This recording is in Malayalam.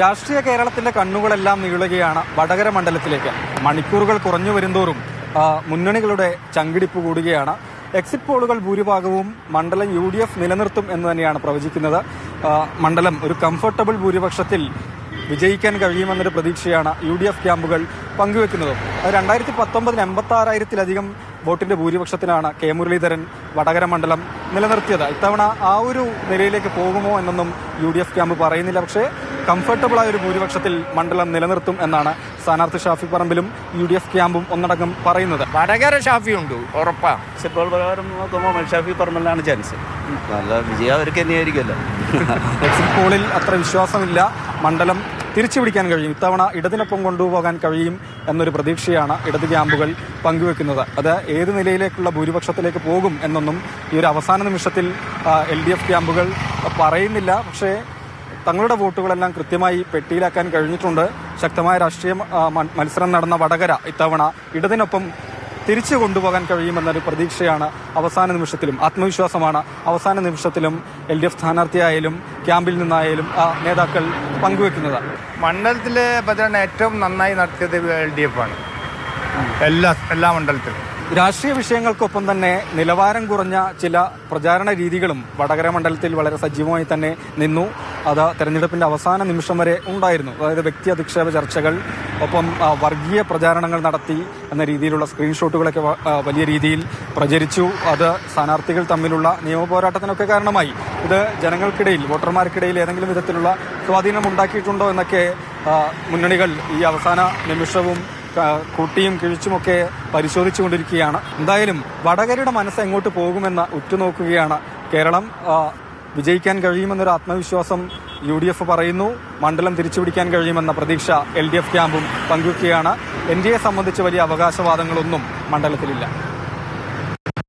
രാഷ്ട്രീയ കേരളത്തിന്റെ കണ്ണുകളെല്ലാം നീളുകയാണ് വടകര മണ്ഡലത്തിലേക്ക്. മണിക്കൂറുകൾ കുറഞ്ഞു വരുന്തോറും മുന്നണികളുടെ ചങ്കിടിപ്പ് കൂടുകയാണ്. എക്സിറ്റ് പോളുകൾ ഭൂരിഭാഗവും മണ്ഡലം UDF നിലനിർത്തും എന്ന് തന്നെയാണ് പ്രവചിക്കുന്നത്. മണ്ഡലം ഒരു കംഫർട്ടബിൾ ഭൂരിപക്ഷത്തിൽ വിജയിക്കാൻ കഴിയുമെന്നൊരു പ്രതീക്ഷയാണ് UDF ക്യാമ്പുകൾ പങ്കുവെക്കുന്നത്. 2019 86,000-ലധികം വോട്ടിന്റെ ഭൂരിപക്ഷത്തിനാണ് കെ മുരളീധരൻ വടകര മണ്ഡലം നിലനിർത്തിയത്. ഇത്തവണ ആ ഒരു നിലയിലേക്ക് പോകുമോ എന്നൊന്നും UDF ക്യാമ്പ് പറയുന്നില്ല. പക്ഷേ കംഫർട്ടബിളായ ഒരു ഭൂരിപക്ഷത്തിൽ മണ്ഡലം നിലനിർത്തും എന്നാണ് സ്ഥാനാർത്ഥി ഷാഫി പറമ്പിലും UDF ക്യാമ്പും ഒന്നടങ്കം പറയുന്നത്. വടകര ഷാഫി ഉണ്ട് ഉറപ്പാ. ഇപ്പോൾ പ്രകാരം നോക്കുമ്പോൾ ഷാഫി പറമ്പിലാണ് ചാൻസ്. നല്ല വിജയം അവർക്ക് തന്നെയായിരിക്കുമല്ലോ. എക്സിറ്റ് പോളിൽ അത്ര വിശ്വാസമില്ല. മണ്ഡലം തിരിച്ചുപിടിക്കാൻ കഴിയും, ഇത്തവണ ഇടതിനൊപ്പം കൊണ്ടുപോകാൻ കഴിയും എന്നൊരു പ്രതീക്ഷയാണ് ഇടത് ക്യാമ്പുകൾ പങ്കുവെക്കുന്നത്. അത് ഏത് നിലയിലേക്കുള്ള ഭൂരിപക്ഷത്തിലേക്ക് പോകും എന്നൊന്നും ഈ ഒരു അവസാന നിമിഷത്തിൽ LDF ക്യാമ്പുകൾ പറയുന്നില്ല. പക്ഷേ തങ്ങളുടെ വോട്ടുകളെല്ലാം കൃത്യമായി പെട്ടിയിലാക്കാൻ കഴിഞ്ഞിട്ടുണ്ട്. ശക്തമായ രാഷ്ട്രീയ മത്സരം നടന്ന വടകര ഇത്തവണ ഇടതിനൊപ്പം തിരിച്ചു കൊണ്ടുപോകാൻ കഴിയുമെന്നൊരു പ്രതീക്ഷയാണ് അവസാന നിമിഷത്തിലും, ആത്മവിശ്വാസമാണ് അവസാന നിമിഷത്തിലും LDF സ്ഥാനാർത്ഥിയായാലും ക്യാമ്പിൽ നിന്നായാലും നേതാക്കൾ പങ്കുവെക്കുന്നത്. മണ്ഡലത്തിലെ പ്രചരണം ഏറ്റവും നന്നായി നടത്തിയത് LDF ആണ്. എല്ലാ മണ്ഡലത്തിലും രാഷ്ട്രീയ വിഷയങ്ങൾക്കൊപ്പം തന്നെ നിലവാരം കുറഞ്ഞ ചില പ്രചാരണ രീതികളും വടകര മണ്ഡലത്തിൽ വളരെ സജീവമായി തന്നെ നിന്നു. അത് തെരഞ്ഞെടുപ്പിന്റെ അവസാന നിമിഷം വരെ ഉണ്ടായിരുന്നു. അതായത് വ്യക്തി അധിക്ഷേപ ചർച്ചകൾ, ഒപ്പം വർഗീയ പ്രചാരണങ്ങൾ നടത്തി എന്ന രീതിയിലുള്ള സ്ക്രീൻഷോട്ടുകളൊക്കെ വലിയ രീതിയിൽ പ്രചരിച്ചു. അത് സ്ഥാനാർത്ഥികൾ തമ്മിലുള്ള നിയമപോരാട്ടത്തിനൊക്കെ കാരണമായി. ഇത് ജനങ്ങൾക്കിടയിൽ, വോട്ടർമാർക്കിടയിൽ ഏതെങ്കിലും വിധത്തിലുള്ള സ്വാധീനം ഉണ്ടാക്കിയിട്ടുണ്ടോ എന്നൊക്കെ മുന്നണികൾ ഈ അവസാന നിമിഷവും കൂട്ടിയും കിഴിച്ചുമൊക്കെ പരിശോധിച്ചുകൊണ്ടിരിക്കുകയാണ്. എന്തായാലും വടകരയുടെ മനസ്സ് എങ്ങോട്ട് പോകുമെന്ന് ഉറ്റുനോക്കുകയാണ് കേരളം. വിജയിക്കാൻ കഴിയുമെന്നൊരു ആത്മവിശ്വാസം UDF പറയുന്നു. മണ്ഡലം തിരിച്ചുപിടിക്കാൻ കഴിയുമെന്ന പ്രതീക്ഷ LDF ക്യാമ്പും പങ്കുവയ്ക്കുകയാണ്. NDA സംബന്ധിച്ച് വലിയ അവകാശവാദങ്ങളൊന്നും മണ്ഡലത്തിലില്ല.